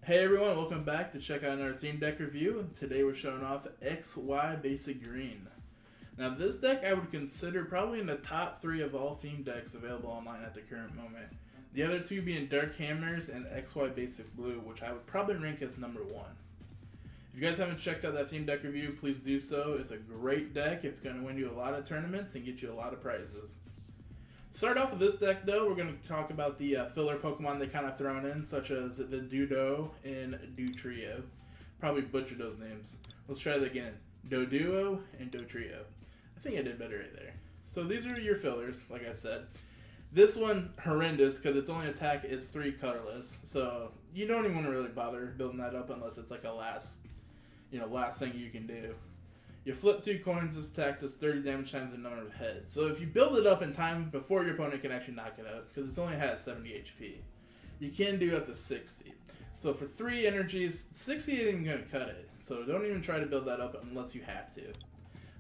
Hey everyone, welcome back to check out another theme deck review. Today we're showing off XY Basic Green. Now this deck I would consider probably in the top 3 of all theme decks available online at the current moment. The other two being Dark Hammers and XY Basic Blue, which I would probably rank as number 1. If you guys haven't checked out that theme deck review, please do so. It's a great deck. It's going to win you a lot of tournaments and get you a lot of prizes. Start off with this deck though, we're going to talk about the filler Pokemon they kind of thrown in, such as the Doduo and Dotrio. Probably butchered those names. Let's try that again. Doduo and Dotrio. I think I did better right there. So these are your fillers, like I said. This one, horrendous, because its only attack is 3 colorless. So you don't even want to really bother building that up unless it's like a last thing you can do. You flip 2 coins, this attack does 30 damage times the number of heads. So if you build it up in time before your opponent can actually knock it out, because it only has 70 HP, you can do up to 60. So for 3 energies, 60 isn't even going to cut it. So don't even try to build that up unless you have to.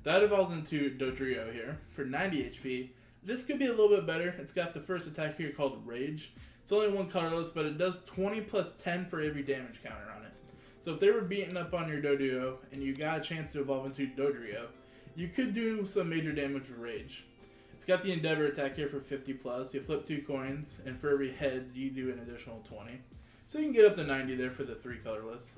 That evolves into Dodrio here for 90 HP. This could be a little bit better. It's got the first attack here called Rage. It's only 1 colorless, but it does 20 plus 10 for every damage counter on it. So if they were beating up on your Doduo and you got a chance to evolve into Dodrio, you could do some major damage with Rage. It's got the Endeavor attack here for 50 plus. You flip 2 coins, and for every heads, you do an additional 20. So you can get up to 90 there for the 3 colorless.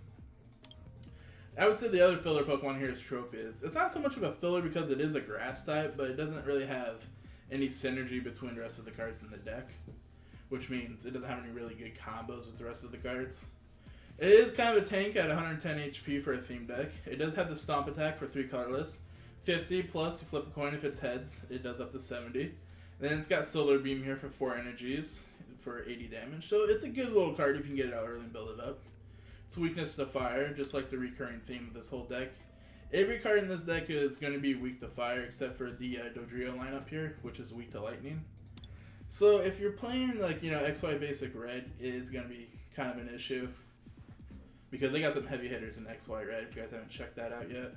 I would say the other filler Pokemon here is Tropius. It's not so much of a filler because it is a grass type, but it doesn't really have any synergy between the rest of the cards in the deck, which means it doesn't have any really good combos with the rest of the cards. It is kind of a tank at 110 HP for a theme deck. It does have the Stomp attack for 3 colorless. 50 plus, you flip a coin if it's heads, it does up to 70. Then it's got Solar Beam here for 4 energies for 80 damage. So it's a good little card if you can get it out early and build it up. It's weakness to fire, just like the recurring theme of this whole deck. Every card in this deck is going to be weak to fire except for the Dodrio lineup here, which is weak to lightning. So if you're playing like, XY Basic Red is going to be kind of an issue, because they got some heavy hitters in XY Red if you guys haven't checked that out yet.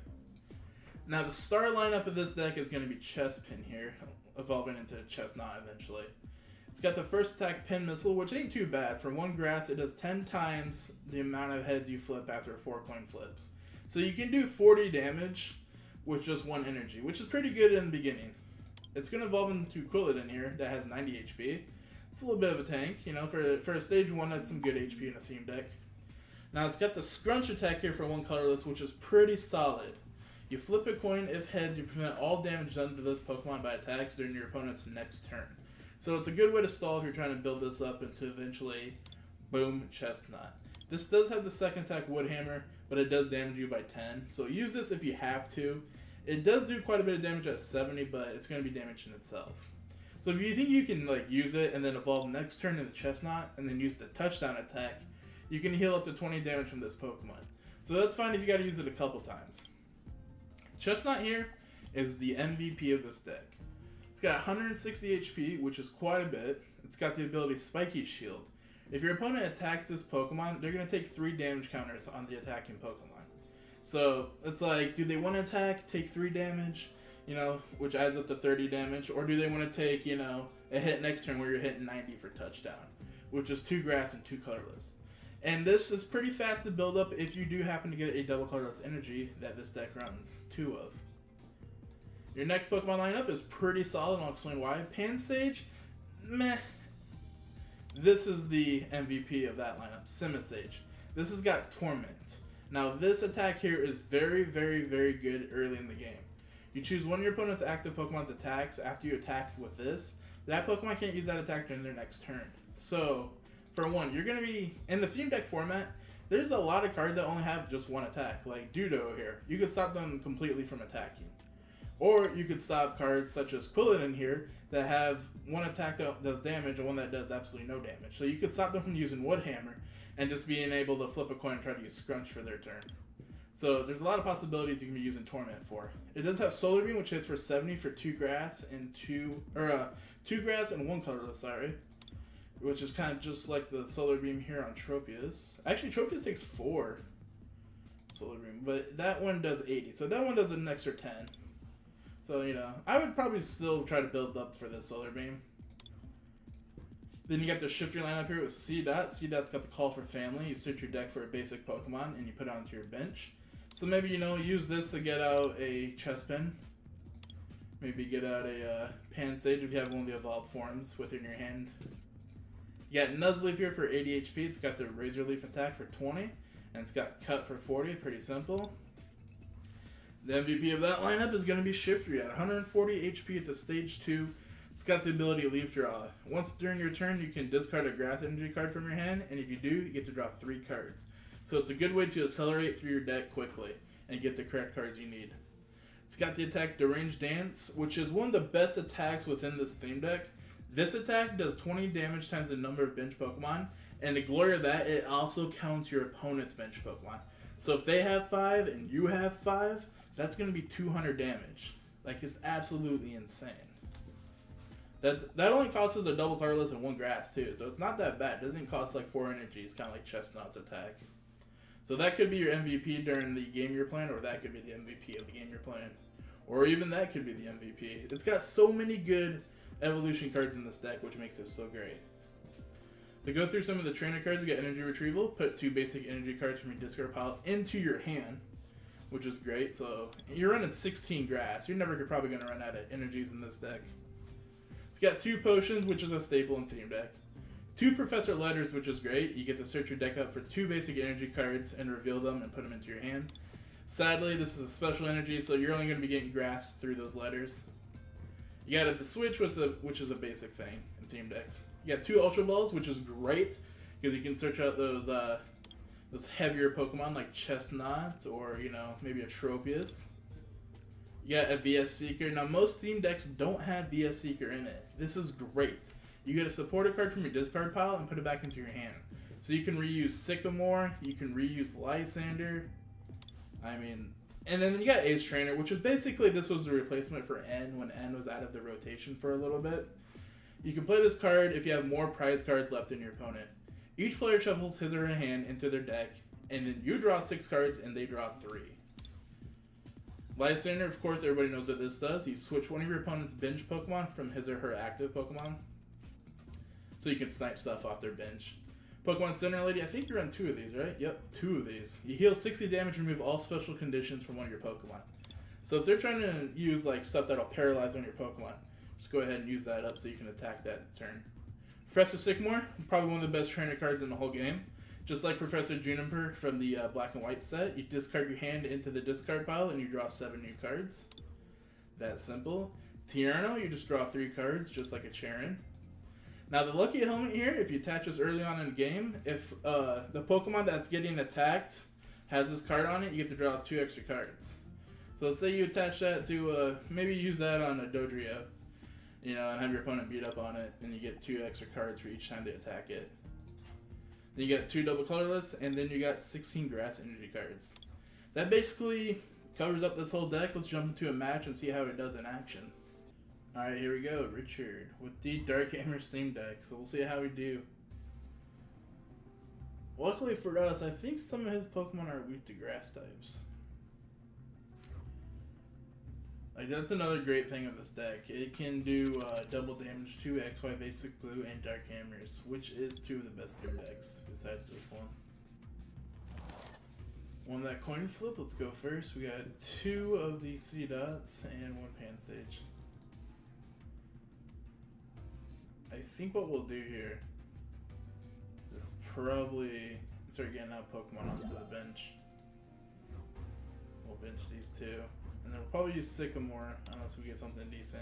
Now the star lineup of this deck is going to be Chespin here, evolving into Chestnut eventually. It's got the first attack Pin Missile, which ain't too bad. For 1 grass, it does 10 times the amount of heads you flip after 4 coin flips. So you can do 40 damage with just 1 energy, which is pretty good in the beginning. It's going to evolve into Quilladin here that has 90 HP. It's a little bit of a tank, for a stage 1 that's some good HP in a theme deck. Now it's got the Scrunch attack here for 1 colorless, which is pretty solid. You flip a coin, if heads, you prevent all damage done to this Pokemon by attacks during your opponent's next turn. So it's a good way to stall if you're trying to build this up into eventually, boom, Chestnut. This does have the second attack Wood Hammer, but it does damage you by 10. So use this if you have to. It does do quite a bit of damage at 70, but it's going to be damage in itself. So if you think you can use it and then evolve next turn into Chestnut and then use the touchdown attack, you can heal up to 20 damage from this Pokemon. So that's fine if you got to use it a couple times. Chestnut here is the MVP of this deck. It's got 160 HP, which is quite a bit. It's got the ability Spiky Shield. If your opponent attacks this Pokemon, they're going to take 3 damage counters on the attacking Pokemon. So it's like, do they want to attack, take 3 damage, which adds up to 30 damage, or do they want to take, a hit next turn where you're hitting 90 for touchdown, which is 2 grass and 2 colorless. And this is pretty fast to build up if you do happen to get a double colorless energy that this deck runs 2 of. Your next Pokemon lineup is pretty solid, and I'll explain why. Pansage, meh. This is the MVP of that lineup, Simisage. This has got Torment. Now this attack here is very, very, very good early in the game. You choose one of your opponent's active Pokemon's attacks after you attack with this. That Pokemon can't use that attack during their next turn. So, for one, you're going to be, in the theme deck format, there's a lot of cards that only have just 1 attack, like Doduo here. You could stop them completely from attacking. Or you could stop cards such as Quilladin here that have 1 attack that does damage and 1 that does absolutely no damage. So you could stop them from using Wood Hammer and just being able to flip a coin and try to use Scrunch for their turn. So there's a lot of possibilities you can be using Torment for. It does have Solar Beam, which hits for 70 for 2 grass and 2 grass and 1 colorless, sorry. Which is kind of just like the Solar Beam here on Tropius. Actually, Tropius takes 4 Solar Beam, but that one does 80. So that one does an extra 10. So, I would probably still try to build up for this Solar Beam. Then you got the Shiftry lineup here with C-Dot. C-Dot's got the Call for Family. You search your deck for a basic Pokemon and you put it onto your bench. So maybe, you know, use this to get out a chest pin. Maybe get out a Pan Stage if you have one of the evolved forms within your hand. You got Nuzleaf here for 80 HP. It's got the Razor Leaf attack for 20. And it's got Cut for 40. Pretty simple. The MVP of that lineup is going to be Shiftry at 140 HP. It's a stage 2. It's got the ability to Leaf Draw. Once during your turn, you can discard a Grass Energy card from your hand, and if you do, you get to draw 3 cards. So it's a good way to accelerate through your deck quickly and get the correct cards you need. It's got the attack Deranged Dance, which is one of the best attacks within this theme deck. This attack does 20 damage times the number of bench Pokemon, and the glory of that, it also counts your opponent's bench Pokemon. So if they have 5 and you have 5, that's going to be 200 damage. Like, it's absolutely insane. That only costs us a double colorless and 1 grass too, so it's not that bad. It doesn't cost like 4 energies, kind of like Chestnut's attack. So that could be your MVP during the game you're playing, or that could be the MVP of the game you're playing. Or even that could be the MVP. It's got so many good evolution cards in this deck, which makes it so great. To go through some of the trainer cards, we got Energy Retrieval. Put 2 basic energy cards from your discard pile into your hand, which is great. So you're running 16 grass. You're never probably going to run out of energies in this deck. It's got 2 potions, which is a staple in theme deck. 2 Professor Letters, which is great. You get to search your deck up for 2 basic energy cards and reveal them and put them into your hand. Sadly, this is a special energy, so you're only going to be getting grass through those letters. You got the Switch, which is a basic thing in theme decks. You got 2 Ultra Balls, which is great because you can search out those heavier Pokemon like Chestnut or, you know, maybe a Tropius. You got a VS Seeker. Now, most theme decks don't have VS Seeker in it. This is great. You get a supporter card from your discard pile and put it back into your hand. So you can reuse Sycamore, you can reuse Lysander. I mean, and then you got Ace Trainer, which is basically, this was the replacement for N when N was out of the rotation for a little bit. You can play this card if you have more prize cards left in your opponent. Each player shuffles his or her hand into their deck, and then you draw 6 cards and they draw 3. Lysander, of course, everybody knows what this does. You switch one of your opponent's bench Pokemon from his or her active Pokemon, so you can snipe stuff off their bench. Pokemon Center Lady, I think you run 2 of these, right? Yep, 2 of these. You heal 60 damage, remove all special conditions from one of your Pokemon. So if they're trying to use like stuff that'll paralyze one of your Pokemon, just go ahead and use that up so you can attack that turn. Professor Sycamore, probably one of the best trainer cards in the whole game. Just like Professor Juniper from the Black and White set, you discard your hand into the discard pile and you draw 7 new cards. That simple. Tierno, you just draw 3 cards, just like a Charon. Now the lucky helmet here, if you attach this early on in the game, if the Pokemon that's getting attacked has this card on it, you get to draw 2 extra cards. So let's say you attach that to, maybe use that on a Dodrio, you know, and have your opponent beat up on it, and you get 2 extra cards for each time they attack it. Then you got 2 double colorless, and then you got 16 grass energy cards. That basically covers up this whole deck. Let's jump into a match and see how it does in action. Alright, here we go. Richard with the Dark Hammers theme deck. So we'll see how we do. Luckily for us, I think some of his Pokemon are weak to grass types. Like, that's another great thing of this deck. It can do double damage to XY Basic Blue and Dark Hammers, which is 2 of the best theme decks besides this one. On that coin flip, let's go first. We got 2 of the C-Dots and 1 Pan Sage. I think what we'll do here is probably start getting out Pokemon onto the bench. We'll bench these 2. And then we'll probably use Sycamore unless we get something decent.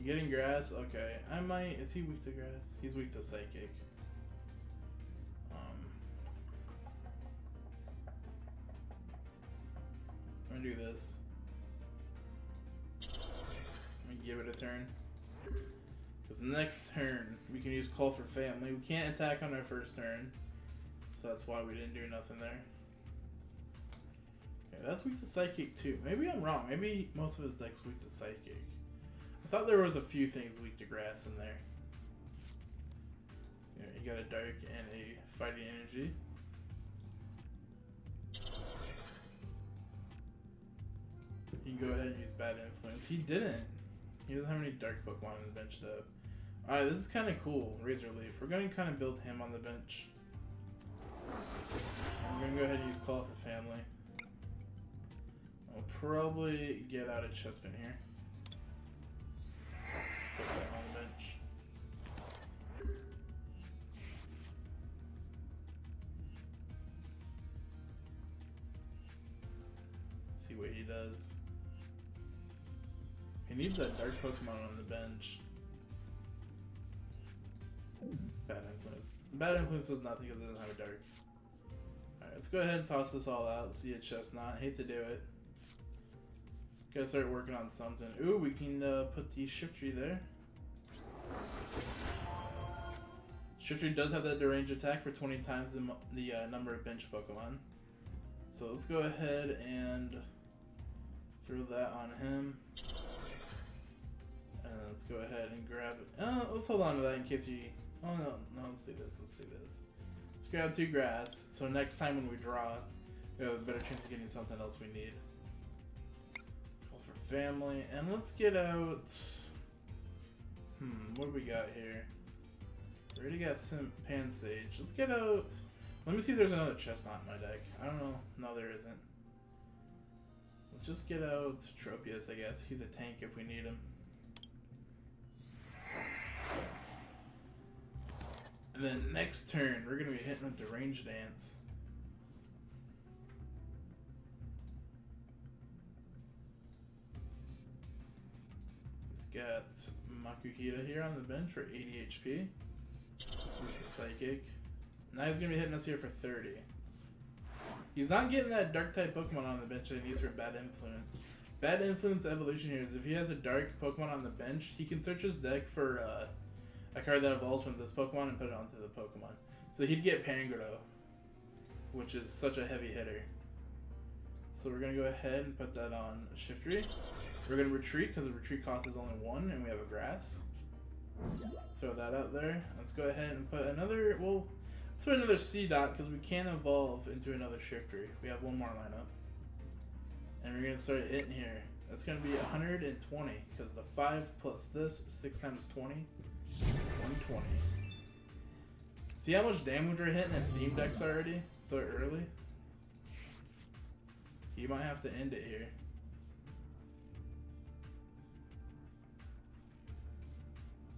Getting grass, okay. I might, is he weak to grass? He's weak to Psychic. I'm gonna do this. Let me give it a turn. Because next turn, we can use Call for Family. We can't attack on our first turn. So that's why we didn't do nothing there. That's weak to Psychic too. Maybe I'm wrong. Maybe most of his deck's weak to Psychic. I thought there was a few things weak to grass in there. Yeah, you got a Dark and a Fighting Energy. You can go ahead and use Bad Influence. He didn't. He doesn't have any Dark Pokemon on his bench though. Alright, this is kind of cool, Razor Leaf. We're going to kind of build him on the bench. I'm going to go ahead and use Call for Family. I'll probably get out a Chestnut here. Put that on the bench. See what he does. He needs that dark Pokemon on the bench. Bad Influence. Bad Influence does nothing because it doesn't have a dark. Alright, let's go ahead and toss this all out. See a Chestnut. Hate to do it. Gotta start working on something. Ooh, we can put the Shiftry there. Shiftry does have that deranged attack for 20 times the number of bench Pokemon. So let's go ahead and throw that on him. And let's go ahead and grab it. Let's hold on to that in case he... Oh, no, let's do this. Let's do this. Let's grab 2 grass. So next time when we draw, we have a better chance of getting something else we need. Call for Family. And let's get out... what do we got here? We already got some Pansage. Let's get out... Let me see if there's another Chestnut in my deck. I don't know. No, there isn't. Let's just get out Tropius, I guess. He's a tank if we need him. And then next turn, we're going to be hitting with Deranged Dance. He's got Makuhita here on the bench for 80 HP. With the Psychic. Now he's going to be hitting us here for 30. He's not getting that Dark-type Pokemon on the bench that he needs for Bad Influence. Bad Influence evolution here is if he has a Dark Pokemon on the bench, he can search his deck for a card that evolves from this Pokemon and put it onto the Pokemon. So he'd get Pangoro, which is such a heavy hitter. So we're going to go ahead and put that on Shiftry. We're going to retreat because the retreat cost is only 1 and we have a grass. Throw that out there. Let's go ahead and put another, well, let's put another C-Dot because we can evolve into another Shiftry. We have 1 more lineup. And we're going to start hitting here. That's going to be 120 because the 5 plus this, 6 times 20, 120. See how much damage we're hitting in theme decks already? So early? He might have to end it here.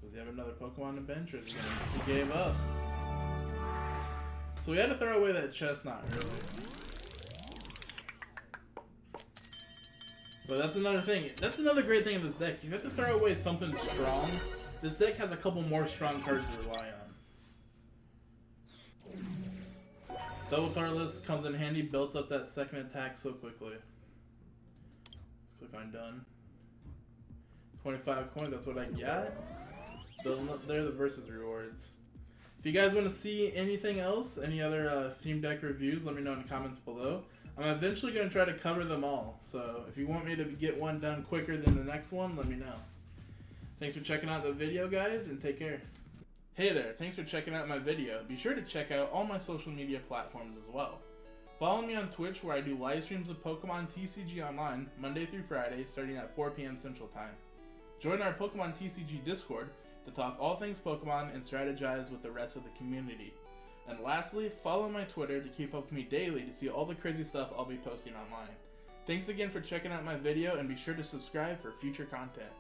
Does he have another Pokemon on the bench or is he gave up? So we had to throw away that Chestnut earlier. But that's another thing. That's another great thing in this deck. You have to throw away something strong. This deck has a couple more strong cards to rely on. Double Colorless comes in handy, built up that second attack so quickly. Let's click on done. 25 coins, that's what I got. They're the versus rewards. If you guys want to see anything else, any other theme deck reviews, let me know in the comments below. I'm eventually going to try to cover them all, so if you want me to get one done quicker than the next one, let me know. Thanks for checking out the video, guys, and take care. Hey there, thanks for checking out my video. Be sure to check out all my social media platforms as well. Follow me on Twitch where I do live streams of Pokemon TCG Online, Monday through Friday, starting at 4 p.m. Central Time. Join our Pokemon TCG Discord to talk all things Pokemon and strategize with the rest of the community. And lastly, follow my Twitter to keep up with me daily to see all the crazy stuff I'll be posting online. Thanks again for checking out my video and be sure to subscribe for future content.